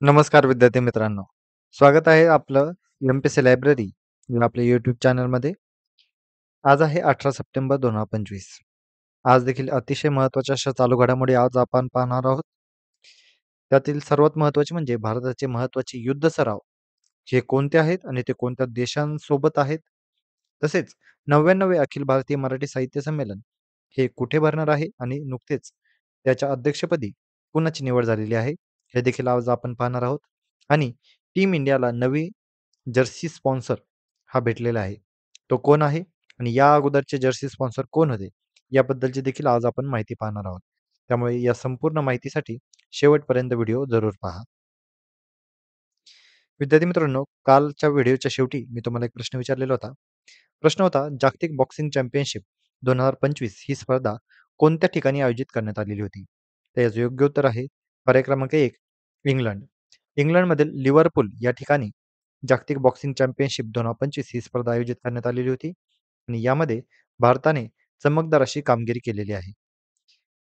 नमस्कार विद्यार्थी मित्रांनो. स्वागत आहे आपलं एम-पी-एस-सी लायब्ररी या आपल्या YouTube चॅनलमध्ये. आज आहे 18 सप्टेंबर 2025. आज देखील अतिशय महत्त्वाच्या अशा चालू घडामोडी आज आपण पाहणार आहोत. त्यातील सर्वात महत्त्वाचे म्हणजे भारताचे महत्त्वाचे युद्ध सराव हे कोणते आहेत आणि ते कोणत्या देशांसोबत आहेत. तसेच 99वे अखिल भारतीय मराठी साहित्य संमेलन हे कुठे भरणार आहे आणि नुकतेच त्याच्या अध्यक्षपदी कुणाची निवड झालेली आहे हे देखील आज आपण पाहणार आहोत. आणि टीम इंडियाला नवी जर्सी स्पॉन्सर हा भेटलेला आहे. तो कोण आहे आणि या अगोदरचे जर्सी स्पॉन्सर कोण होते याबद्दलची देखील आज आपण माहिती पाहणार आहोत. त्यामुळे या संपूर्ण माहितीसाठी शेवटपर्यंत व्हिडिओ जरूर पहा. विद्यार्थी मित्रांनो, कालच्या व्हिडिओच्या शेवटी मी तुम्हाला एक प्रश्न विचारलेला होता. प्रश्न होता, जागतिक बॉक्सिंग चॅम्पियनशिप 2025 ही स्पर्धा कोणत्या ठिकाणी आयोजित करण्यात आलेली होती? तर याचं योग्य उत्तर आहे पर्याय क्रमांक 1 इंग्लंड. इंग्लंडमधील लिव्हरपूल या ठिकाणी जागतिक बॉक्सिंग चॅम्पियनशिप 2025 ही स्पर्धा आयोजित करण्यात आलेली होती आणि यामध्ये भारताने चमकदार अशी कामगिरी केलेली आहे.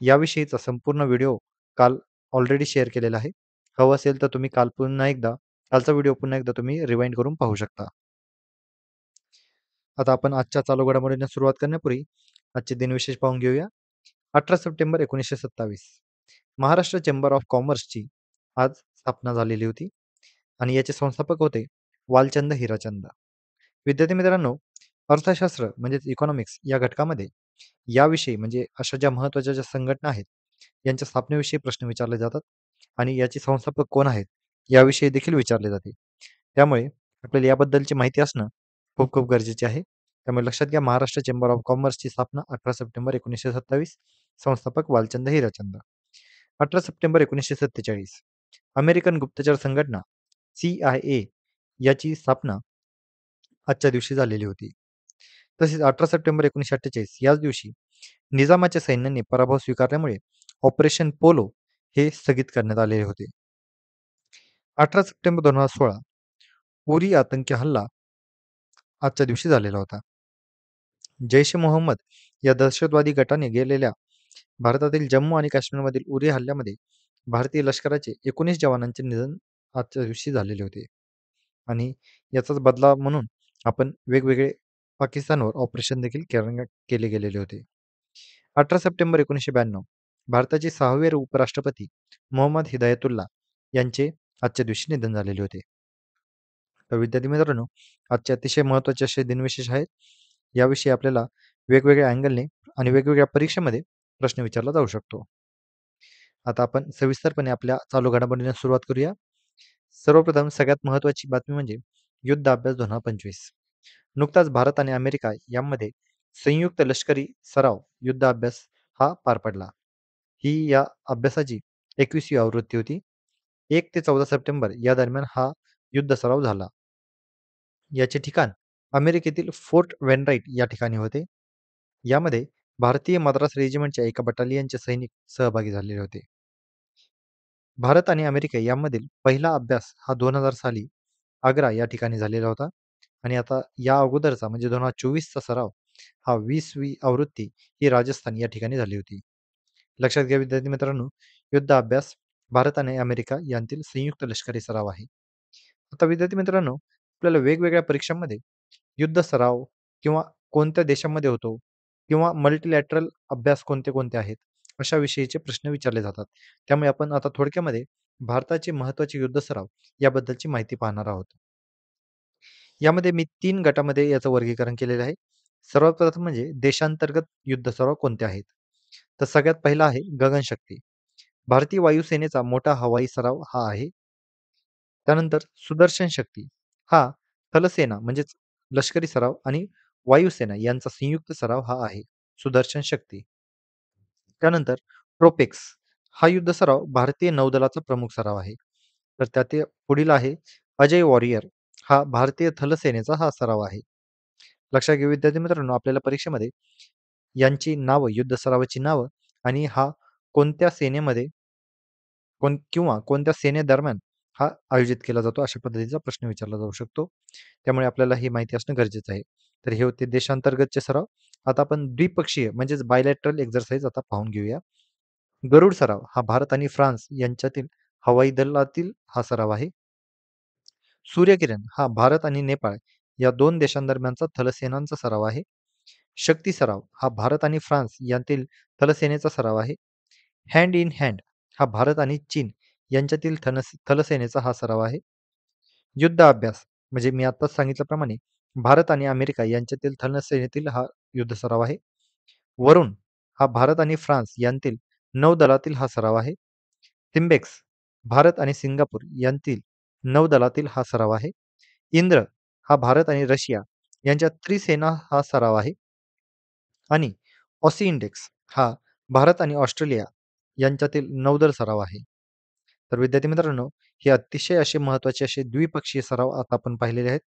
याविषयीचा संपूर्ण व्हिडिओ काल ऑलरेडी शेअर केलेला आहे. हवं असेल तर तुम्ही कालचा व्हिडिओ पुन्हा एकदा तुम्ही रिवाइंड करून पाहू शकता. आता आपण आजच्या चालू घडामोडींना सुरुवात करण्यापूर्वी आजचे दिनविशेष पाहून घेऊया. 18 सप्टेंबर 1927 महाराष्ट्र चेंबर ऑफ कॉमर्सची आज स्थापना झालेली होती आणि याचे संस्थापक होते वालचंद हिराचंद. विद्यार्थी मित्रांनो, अर्थशास्त्र म्हणजेच इकॉनॉमिक्स या घटकामध्ये याविषयी म्हणजे अशा ज्या महत्त्वाच्या ज्या संघटना आहेत यांच्या स्थापनेविषयी प्रश्न विचारले जातात आणि याचे संस्थापक कोण आहेत याविषयी देखील विचारले जाते. त्यामुळे आपल्याला याबद्दलची माहिती असणं खूप खूप गरजेचे आहे. त्यामुळे लक्षात घ्या, महाराष्ट्र चेंबर ऑफ कॉमर्सची स्थापना 18 सप्टेंबर 1927, संस्थापक वालचंद हिराचंद. 18 सप्टेंबर 1947 अमेरिकन गुप्तचर संघटना CIA याची स्थापना आजच्या दिवशी झालेली होती. तसेच 18 सप्टेंबर 1948 याच दिवशी निजामाच्या सैन्याने पराभव स्वीकारल्यामुळे ऑपरेशन पोलो हे स्थगित करण्यात आलेले होते. 18 सप्टेंबर 2016 उरी आतंकी हल्ला आजच्या दिवशी झालेला होता. जैश ए मोहम्मद या दहशतवादी गटाने गेलेल्या भारतातील जम्मू आणि काश्मीरमधील उरी हल्ल्यामध्ये भारतीय लष्कराचे 19 जवानांचे निधन आजच्या दिवशी झालेले होते आणि याचाच बदला म्हणून आपण वेगवेगळे पाकिस्तानवर ऑपरेशन देखील केले गेलेले होते. 18 सप्टेंबर 1992 भारताचे 6वे उपराष्ट्रपती मोहम्मद हिदायतुल्ला यांचे आजच्या दिवशी निधन झालेले होते. तर विद्यार्थी मित्रांनो, आजचे अतिशय महत्त्वाचे असे दिनविशेष आहेत. याविषयी आपल्याला वेगवेगळ्या अँगलने आणि वेगवेगळ्या परीक्षेमध्ये प्रश्न विचारला जाऊ शकतो. आता आपण सविस्तरपणे आपल्या चालू घडामोडींना सुरुवात करूया. सर्वप्रथम सगळ्यात महत्त्वाची बातमी म्हणजे युद्ध अभ्यास 2025. नुकताच भारत आणि अमेरिका यांमध्ये संयुक्त लष्करी सराव युद्ध अभ्यास हा पार पडला. ही या अभ्यासाची 21वी आवृत्ती होती. 1 ते 14 सप्टेंबर या दरम्यान हा युद्ध सराव झाला. याचे ठिकाण अमेरिकेतील फोर्ट वेनराइट या ठिकाणी होते. यामध्ये भारतीय मद्रास रेजिमेंटच्या एका बटालियनचे सैनिक सहभागी झालेले होते. भारत आणि अमेरिका यामधील पहिला अभ्यास हा 2000 साली आग्रा या ठिकाणी झालेला होता आणि आता या अगोदरचा म्हणजे 2024चा सराव हा 20वी आवृत्ती ही राजस्थान या ठिकाणी झाली होती. लक्षात घ्या विद्यार्थी मित्रांनो, युद्ध अभ्यास भारत आणि अमेरिका यांतील संयुक्त लष्करी सराव आहे. आता विद्यार्थी मित्रांनो, आपल्याला वेगवेगळ्या परीक्षांमध्ये युद्ध सराव किंवा कोणत्या देशामध्ये होतो किंवा मल्टीलॅटरल अभ्यास कोणते कोणते आहेत अशा विषयीचे प्रश्न विचारले जातात. त्यामुळे आपण आता थोडक्यामध्ये भारताचे महत्त्वाचे युद्ध सराव याबद्दलची माहिती पाहणार आहोत. यामध्ये मी 3 गटामध्ये याचं वर्गीकरण केलेलं आहे. सर्वात प्रथम म्हणजे देशांतर्गत युद्ध सराव कोणते आहेत. तर सगळ्यात पहिला आहे गगनशक्ती. भारतीय वायुसेनेचा मोठा हवाई सराव हा आहे. त्यानंतर सुदर्शन शक्ती हा थलसेना म्हणजेच लष्करी सराव आणि वायुसेना यांचा संयुक्त सराव हा आहे सुदर्शन शक्ती. त्यानंतर ट्रोपेक्स हा युद्ध सराव भारतीय नौदलाचा प्रमुख सराव आहे. तर त्यातील पुढील आहे अजय वॉरियर हा भारतीय थलसेनेचा हा सराव आहे. लक्षात घ्या विद्यार्थी मित्रांनो, आपल्याला परीक्षेमध्ये यांची नावं, युद्ध सरावाची नावं आणि हा कोणत्या सेनेमध्ये किंवा कोणत्या सेनेदरम्यान हा आयोजित केला जातो अशा पद्धतीचा प्रश्न विचारला जाऊ शकतो. त्यामुळे आपल्याला ही माहिती असणं गरजेचं आहे. तर हे होते देशांतर्गतचे सराव. आता आपण द्विपक्षीय म्हणजेच बायलॅटरल एक्झरसाइज आता पाहून घेऊया. गरुड सराव हा भारत आणि फ्रान्स यांच्यातील हवाई दलातील हा सराव आहे. सूर्यकिरण हा भारत आणि नेपाळ या दोन देशांदरम्यानचा थलसेनांचा सराव आहे. शक्ती सराव हा भारत आणि फ्रान्स यांतील थलसेनेचा सराव आहे. हँड इन हँड हा भारत आणि चीन यांच्यातील थलसेनेचा हा सराव आहे. युद्ध अभ्यास म्हणजे मी आत्ताच सांगितल्याप्रमाणे भारत आणि अमेरिका यांच्यातील थलसेनेतील हा युद्ध सराव आहे. वरुण हा भारत आणि फ्रान्स यांतील नौदलातील हा सराव आहे. थिम्बेक्स भारत आणि सिंगापूर यांतील नौदलातील हा सराव आहे. इंद्र हा भारत आणि रशिया यांच्या त्रिसेना हा सराव आहे. आणि ऑसी इंडेक्स हा भारत आणि ऑस्ट्रेलिया यांच्यातील नौदल सराव आहे. तर विद्यार्थी मित्रांनो, हे अतिशय असे महत्त्वाचे असे द्विपक्षीय सराव आता आपण पाहिलेले आहेत.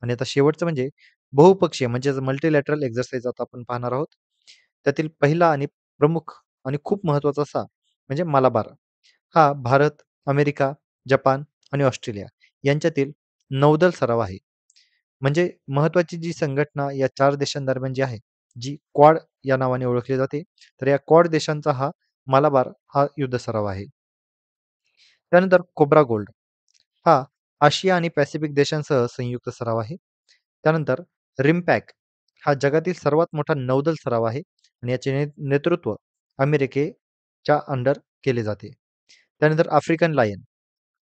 आणि आता शेवटचं म्हणजे बहुपक्षीय म्हणजेच मल्टीलॅटरल एक्झरसाइज आता आपण पाहणार आहोत. त्यातील पहिला आणि प्रमुख आणि खूप महत्त्वाचा असा म्हणजे मलाबार हा भारत, अमेरिका, जपान आणि ऑस्ट्रेलिया यांच्यातील नौदल सराव आहे. म्हणजे महत्त्वाची जी संघटना या 4 देशांदरम्यान जी आहे, जी क्वाड या नावाने ओळखली जाते. तर या क्वाड देशांचा हा मलाबार हा युद्ध सराव आहे. त्यानंतर कोब्रा गोल्ड हा आशिया आणि पॅसिफिक देशांसह संयुक्त सराव आहे. त्यानंतर रिमपॅक हा जगातील सर्वात मोठा नौदल सराव आहे आणि याचे नेतृत्व अमेरिकेच्या अंडर केले जाते. त्यानंतर आफ्रिकन लायन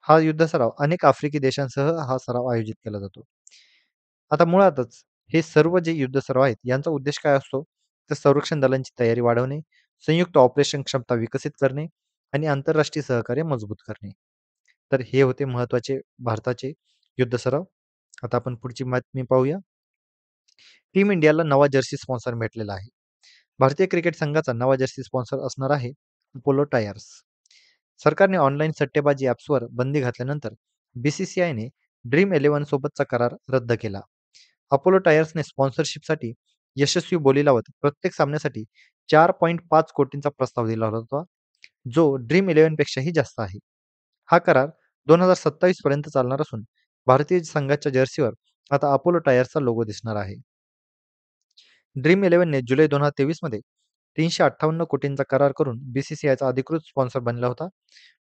हा युद्ध सराव अनेक आफ्रिकी देशांसह हा सराव आयोजित केला जातो. आता मुळातच हे सर्व जे युद्ध सराव आहेत यांचा उद्देश काय असतो? तर संरक्षण दलांची तयारी वाढवणे, संयुक्त ऑपरेशन क्षमता विकसित करणे आणि आंतरराष्ट्रीय सहकार्य मजबूत करणे. तर हे होते महत्त्वाचे भारताचे युद्ध सराव. आता आपण पुढची बातमी पाहूया. टीम इंडियाला नवा जर्सी स्पॉन्सर भेटलेला आहे. भारतीय क्रिकेट संघाचा नवा जर्सी स्पॉन्सर असणार आहे अपोलो टायर्स. सरकारने ऑनलाईन सट्टेबाजी ॲप्सवर बंदी घातल्यानंतर बीसीसीआयने ड्रीम 11 सोबतचा करार रद्द केला. अपोलो टायर्सने स्पॉन्सरशिपसाठी यशस्वी बोली लावत प्रत्येक सामन्यासाठी 4.5 कोटींचा प्रस्ताव दिला होता, जो ड्रीम 11 पेक्षाही जास्त आहे. हा करार 2027 पर्यंत चालणार असून भारतीय संघाच्या जर्सीवर आता अपोलो टायर्सचा लोगो दिसणार आहे. ड्रीम 11ने जुलै 2023 मध्ये 358 कोटींचा करार करून बीसीसीआयचा अधिकृत स्पॉन्सर बनला होता,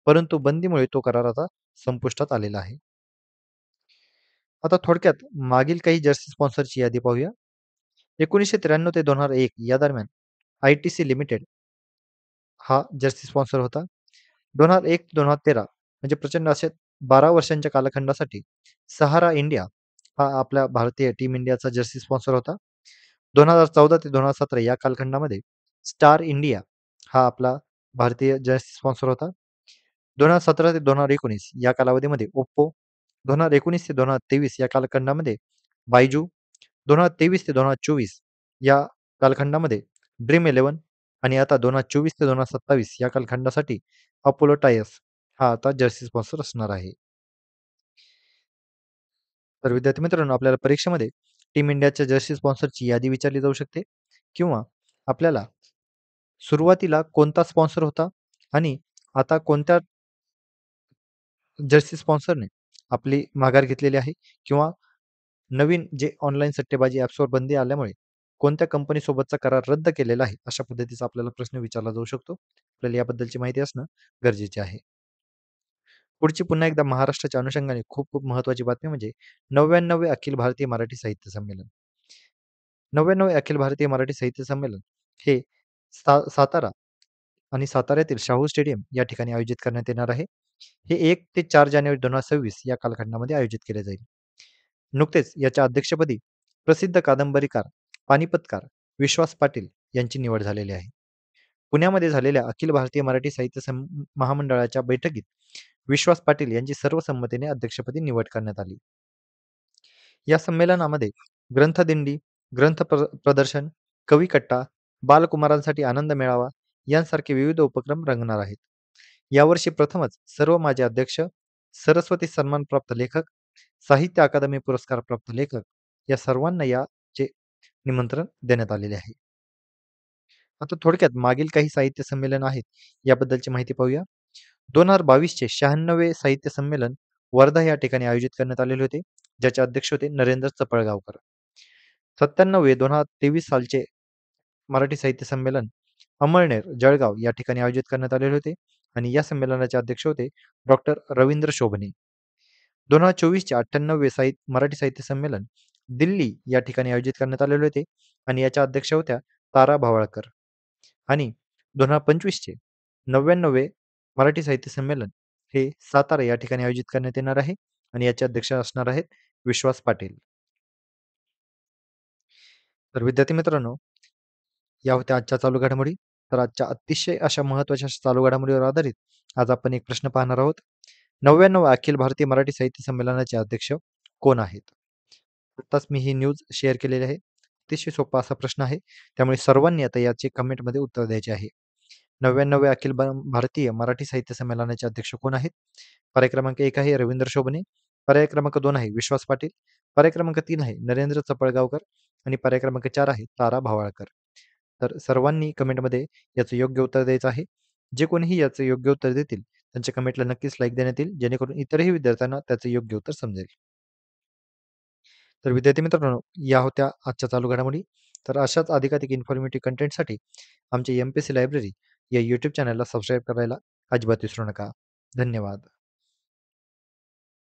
परंतु बंदीमुळे तो करार आता संपुष्टात आलेला आहे. आता थोडक्यात मागील काही जर्सी स्पॉन्सरची यादी पाहूया. 1993 ते 2001 या दरम्यान आयटीसी लिमिटेड हा जर्सी स्पॉन्सर होता. 2001 ते 2013 म्हणजे प्रचंड असे 12 वर्षांच्या कालखंडासाठी सहारा इंडिया हा आपल्या भारतीय टीम इंडियाचा जर्सी स्पॉन्सर होता. 2014 ते 2017 या कालखंडामध्ये स्टार इंडिया हा आपला भारतीय जर्सी स्पॉन्सर होता. 2017 ते 2019 या कालावधीमध्ये ओप्पो, 2019 ते 2023 या कालखंडामध्ये बायजू, 2023 ते 2024 या कालखंडामध्ये ड्रीम 11 आणि आता 2024 ते 2027 या कालखंडासाठी अपोलो टायर्स हा आता जर्सी स्पॉन्सर असणार आहे. तर विद्यार्थी मित्रांनो, आपल्याला परीक्षेमध्ये टीम इंडियाच्या जर्सी स्पॉन्सरची यादी विचारली जाऊ शकते किंवा आपल्याला सुरुवातीला कोणता स्पॉन्सर होता आणि आता कोणत्या जर्सी स्पॉन्सरने आपली माघार घेतलेली आहे किंवा नवीन जे ऑनलाईन सट्टेबाजी ॲप्सवर बंदी आल्यामुळे कोणत्या कंपनीसोबतचा करार रद्द केलेला आहे, अशा पद्धतीचा आपल्याला प्रश्न विचारला जाऊ शकतो. आपल्याला याबद्दलची माहिती असणं गरजेचे आहे. पुढची पुन्हा एकदा महाराष्ट्राच्या अनुषंगाने खूप खूप महत्त्वाची बातमी म्हणजे 99वे अखिल भारतीय मराठी साहित्य संमेलन. 99वे अखिल भारतीय मराठी साहित्य संमेलन हे सातारा आणि साताऱ्यातील शाहू स्टेडियम या ठिकाणी आयोजित करण्यात येणार आहे. हे 1 ते 4 जानेवारी 2026 या कालखंडामध्ये आयोजित केले जाईल. नुकतेच याच्या अध्यक्षपदी प्रसिद्ध कादंबरीकार, पानिपतकार विश्वास पाटील यांची निवड झालेली आहे. पुण्यामध्ये झालेल्या अखिल भारतीय मराठी साहित्य महामंडळाच्या बैठकीत विश्वास पाटील यांची सर्वसंमतीने अध्यक्षपदी निवड करण्यात आली. या संमेलनामध्ये ग्रंथदिंडी, प्रदर्शन, कविकट्टा, बालकुमारांसाठी आनंद मेळावा यांसारखे विविध उपक्रम रंगणार आहेत. यावर्षी प्रथमच सर्व माजी अध्यक्ष, सरस्वती सन्मानप्राप्त लेखक, साहित्य अकादमी पुरस्कार प्राप्त लेखक या सर्वांना याचे निमंत्रण देण्यात आलेले आहे. आता थोडक्यात मागील काही साहित्य संमेलन आहेत याबद्दलची माहिती पाहूया. 2022चे 96वे साहित्य संमेलन वर्धा या ठिकाणी आयोजित करण्यात आलेले होते, ज्याचे अध्यक्ष होते नरेंद्र चपळगावकर. 97वे 2023 सालचे मराठी साहित्य संमेलन अमळनेर, जळगाव या ठिकाणी आयोजित करण्यात आलेले होते आणि या संमेलनाचे अध्यक्ष होते डॉक्टर रवींद्र शोभणे. 2024चे 98वे मराठी साहित्य संमेलन दिल्ली या ठिकाणी आयोजित करण्यात आलेले होते आणि याच्या अध्यक्ष होत्या तारा भावाळकर. आणि 2025चे 99वे मराठी साहित्य संमेलन हे सातारा या ठिकाणी आयोजित करण्यात येणार आहे आणि याचे अध्यक्ष असणार आहेत विश्वास पाटील. तर विद्यार्थी मित्रांनो, या होत्या आजच्या चालू घडामोडी. तर आजच्या अतिशय अशा महत्त्वाच्या चालू घडामोडीवर आधारित आज आपण एक प्रश्न पाहणार आहोत. 99व्या अखिल भारतीय मराठी साहित्य संमेलनाचे अध्यक्ष कोण आहेत? आत्ताच मी ही न्यूज शेअर केलेली आहे. अतिशय सोपा असा प्रश्न आहे. त्यामुळे सर्वांनी आता याचे कमेंटमध्ये उत्तर द्यायचे आहे. 99व्या भारतीय मराठी साहित्य संमेलनाचे अध्यक्ष कोण आहेत? पर्याय क्रमांक 1 आहे रवींद्र शोभणे, पर्याय क्रमांक 2 आहे विश्वास पाटील, पर्याय क्रमांक 3 आहे नरेंद्र चपळगावकर आणि पर्याय क्रमांक 4 आहे तारा भावाळकर. तर सर्वांनी कमेंटमध्ये याचं योग्य उत्तर द्यायचं आहे. जे कोणीही याचं योग्य उत्तर देतील त्यांच्या कमेंटला नक्कीच लाईक देण्यात येईल, जेणेकरून इतरही विद्यार्थ्यांना त्याचं योग्य उत्तर समजेल. तर विद्यार्थी मित्रांनो, या होत्या आजच्या चालू घडामोडी. तर अशाच अधिकाधिक इन्फॉर्मेटिव्ह कंटेंटसाठी आमच्या MPSC लायब्ररी या यूट्यूब चॅनलला सबस्क्राईब करायला अजिबात विसरू नका. धन्यवाद.